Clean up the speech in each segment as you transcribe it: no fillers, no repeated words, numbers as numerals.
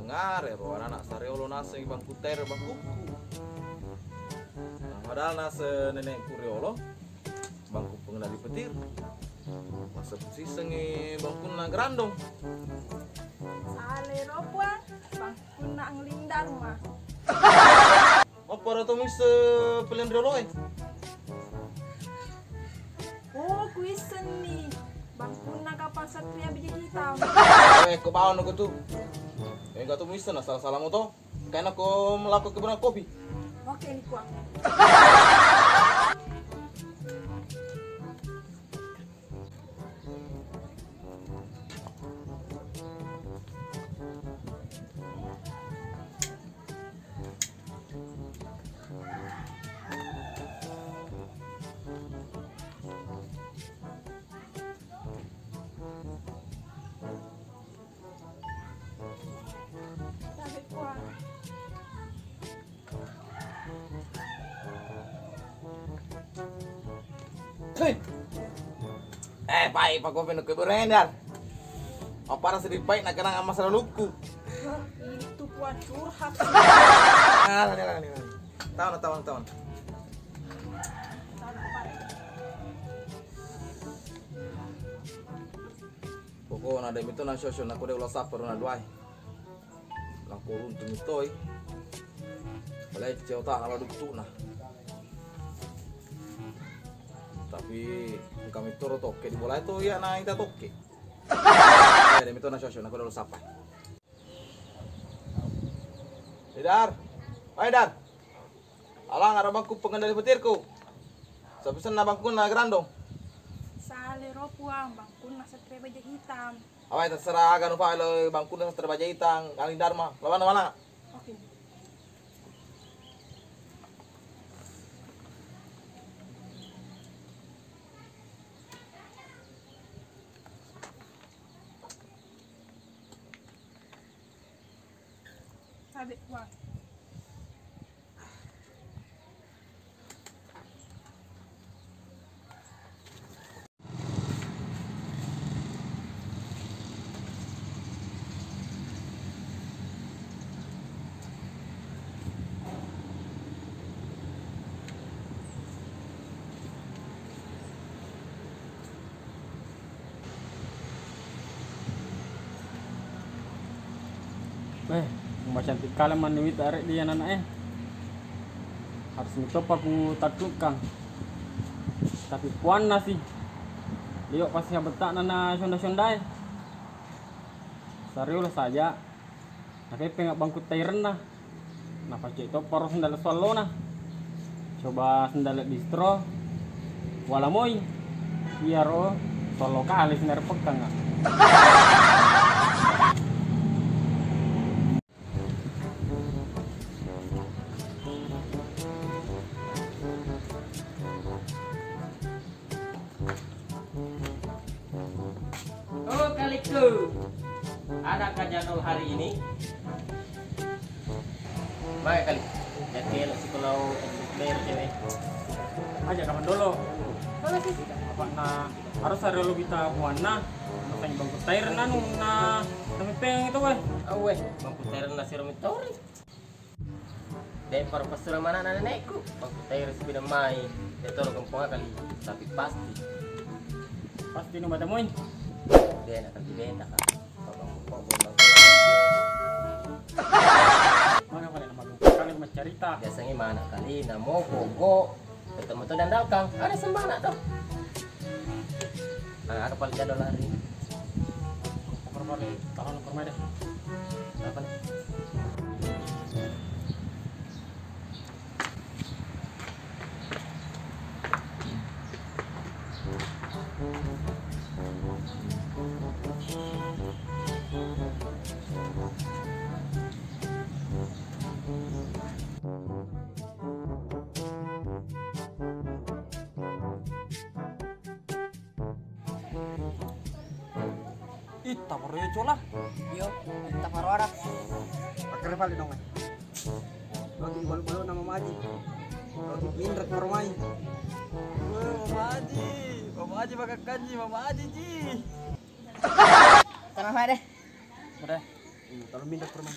ngare ro anak sareolo nase bangku ter bangkuku. Nah, padahal nase nenek kuriolo bangku pengendali petir. Masa sengi bangku na grandong. Sale ropuang bangku na ang lindar mah. Apa ro to mis pelen rolo Oh, kuisen nih. Bangku na kapal satria biji hitam. Ko baon ko tu. Enggak tuh mis na salah mo to. Kaya ko melakukan kebenaran kopi. Oke nih kuang. Sabe kuang. Pai, pak kopi nuk berendar. Apa rasa dipai nak kenang masalah luku. Itu kuang curhat. Nih. Tahun. Pokoknya ada itu na sosyo na ko de ulah saper na duai. Lang kurun tumitoy. Balai cewek tak ala duktu na. Tapi kami toro toke di bola itu ya na kita toke. Ada itu na sosyo na ko de ulah saper. Dar. Dar. Alang ada bangku pengendali petirku. Sabisan na bangku na grandong. Sale ropuang bangku na satria biji hitam. Awai terserah kan upah lo bangku na satria biji hitam Aling Dharma. Lawan mana? Oke. Sabe kuang. Cantik kali manuit arek dia anak harus mencoba aku taklukkan tapi puan nasi liok pasti betak nana sonda-sondai serius saja tapi pengak bangku tairen nah napa cek to poros sendal solo nah coba sendal distro wala moy biar solo kali sendal pegang nggak. Oh kaliku, adakah jadwal hari ini? Baik kali, jadwal sekolah player cewek. Aja kapan dulu Boleh sih. apa nah harus hari lu kita buana makanya bangku tair nanu na tapi peng itu weh Aweh, bangku tair nasi romitori. Dan para pasura mana nenekku, bangku tair sepeda mai. Itu lo gempong kali, tapi pasti pasti nu batamoy dia akan dibenta kan. Bangku mana kali nama lu kali mas cerita biasanya mana kali namo gogo ketemu tuh dandal kang ada sembana tuh. Nah, ada paling jadwal hari ini. koper balik tahun koper deh Apa nih? Ita baru ya cola. Yo, kita parwara. Pakai rival dong, eh. Lagi balu-balu nama Maji. Lagi mindrek noromai. Mama Haji pakai kanji, Mama Haji ji. Tenang aja deh. Udah. Tolong mindrek noromai.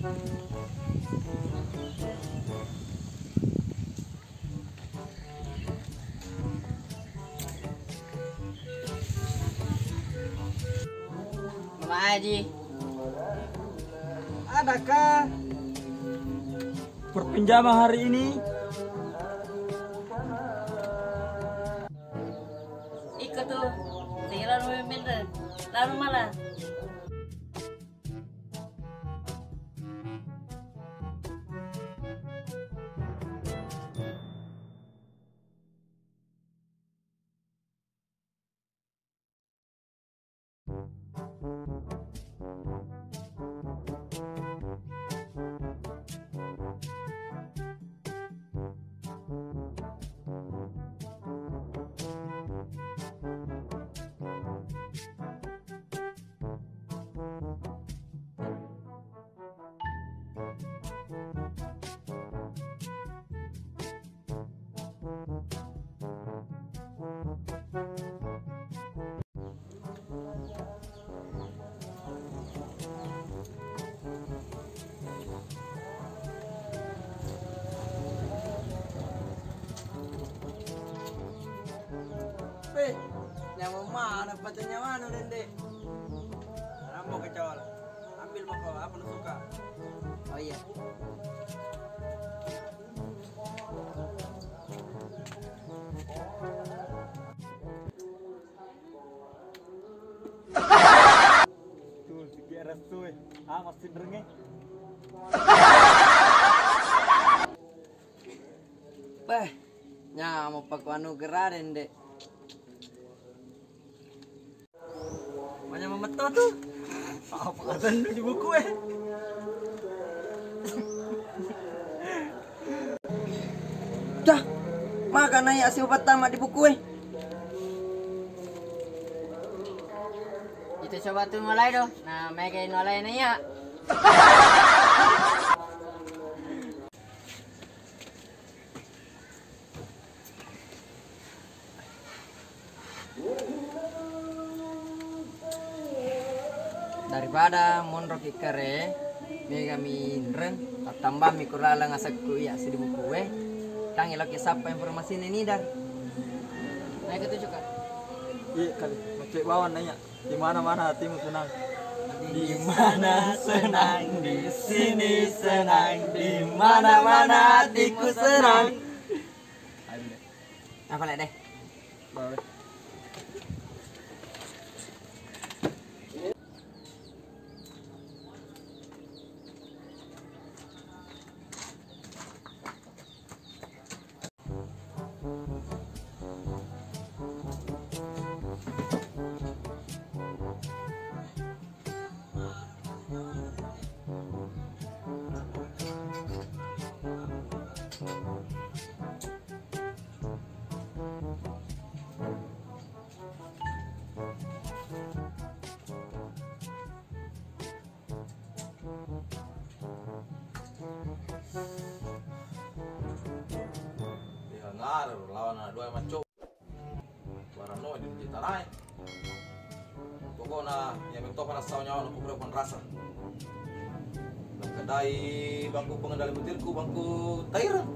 Mama Haji, Adakah perpinjaman hari ini? ikut tuh. Tinggal memimpin lalu malah. Nyawa mana pacarnya mana dende? Rambo kecol. Ambil mako apa lu suka? Oh iya. Tuh, sikit restu masih derenge. Beh, mau pakuanu geraden dek. Banyak memetot tuh. Apa kata di buku Dah, makan naik asyik pertama di buku Itu coba tuh mulai doh. Nah, mereka mulai nanya. Daripada mondok ikare mega mindreng tambah mikurala ngasakku ya si di buku tang ilok siapa informasi ini dar Nah, itu juga. iya kali ngecek bawan nanya di mana hatimu senang di mana senang di sini senang di mana hatiku senang apa deh bawa Dengar lawan anak dua maco. Barano di ditarai. Pokoknya yang minta pada sawnyawa aku berapa rasa. Kedai bangku pengendali butirku bangku tayar.